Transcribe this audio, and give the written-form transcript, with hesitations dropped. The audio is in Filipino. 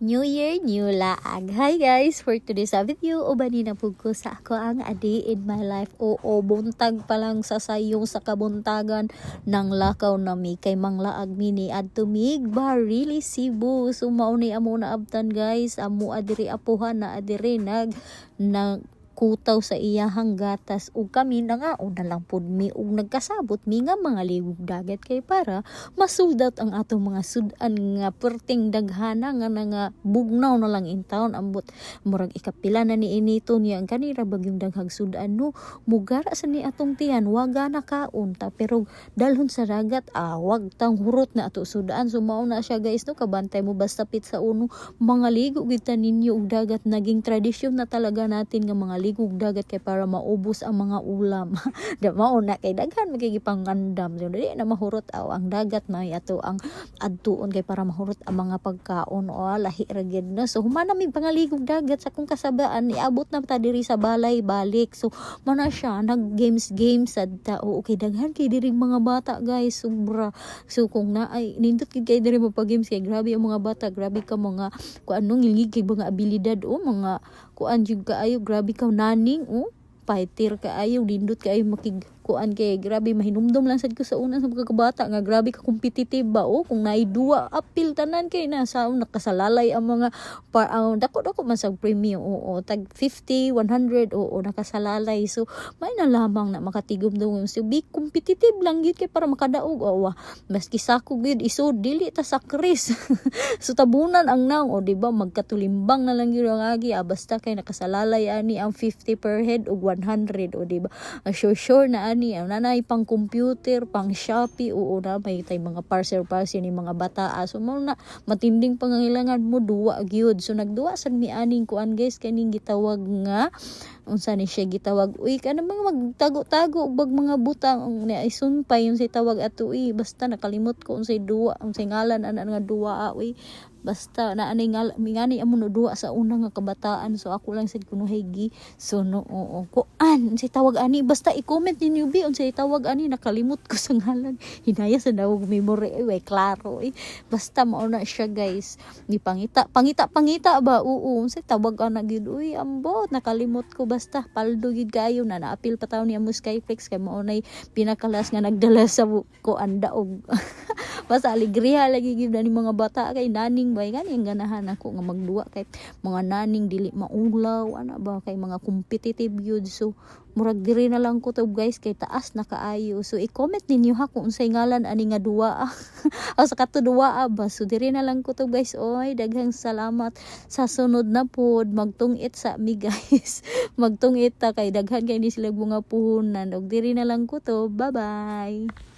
New Year, New Laag. Hi guys! For today's video, ubani na po ko sa ako ang a day in my life. Oo, buntag pa lang sa sayong sa kabuntagan ng lakaw na mi kay manglaag mini at tumig Barili, Cebu. So mauni amo na abtan guys, amo adiri apuhan na adiri nag kutaw sa iyahang gatas ug kami na nga una lang pud mi ug nagkasabot mi nga mga ligog dagat kay para masuldat ang atong mga sudan nga perting daghana nga bugnaw na lang in town ambot murag ikapila na ni inito niya ang kanira bagyong daghag sudan no mugara sa ni atong tiyan waga na kaon ta pero dalhon sa dagat wag tang hurot na ato sudan so mao na siya guys no kabantay mo basta pit sa uno mga ligog kita ninyo ug dagat naging tradisyon na talaga natin nga mga ligog dagat kay para maubos ang mga ulam. Mao na kay daghan magigipangandam. So dili na mahurot ang dagat na ato ang adtuon kay para mahurot ang mga pagkaon o lahi ra gyud no. So humana mi pangaligog dagat sa kung kasabaan iabot na ta diri sa balay balik. So mana siya nag games sad ta o okay daghan kay diri mga bata guys sobra. So kung na ay nindot kay diri mo pag games kay grabe ang mga bata, grabe ka mga kuanong ngiligi kay mga abilidad o mga kuan jud kaayo grabe ka naning fighter kaayo lindot kaayo makig kuan kay grabe mahinumdum lang sad ko sa una sa pagkabata nga grabe ka competitive ba kung naay duwa apil tanan kay na sa nakasalalay ang mga dako man sa premium tag 50 100 nakasalalay so may na lamang na makatigom daw so be competitive lang gyud kay para makadaog maski sako gyud iso dili ta sa kris so tabunan ang naong di ba magkatulimbang na lang gyud ang agi basta kay nakasalalay ani ang 50 per head og 100 di ba sure na ani nanay pang computer pang Shopee na may tay mga parcel ni mga bata so mo na matinding pangangailangan mo duwa gyud so nagduwa sad mi aning kuan guys kaning gitawag nga unsa ni siya gitawag kana mga magtago-tago bag mga butang ni isunpay yung say tawag ato basta nakalimot ko unsay duwa unsay ngalan ana nga duwa basta na anay ngani amo no duwa sa una nga kabataan so ako lang sad kuno higi so no kuan unsay tawag ani basta i-comment ninyo bi unsay tawag ani nakalimot ko sa ngalan hinaya sa dawog memory klaro basta mao na siya guys ni pangita ba unsay tawag ana gyud ambot nakalimot ko basta paldo gid kayo na naapil pa taw ni amo Skyflex kay mao nay pinakalas nga nagdala sa kuan daog basta alegriya lagi gid ni mga bata kay naning bay gani ang ganahan ako nga magduwa kay mga naning dili maulaw ana ba kay mga competitive yun so murag diri na lang ko to guys kay taas na kaayo so i-comment ninyo ha kung unsay ngalan ani nga duwa sa kato duwa ba so diri na lang ko to guys daghang salamat sa sunod na pod magtungit sa mi guys magtungit ta kay daghan kay ni sila bunga puhunan og diri na lang ko to bye bye.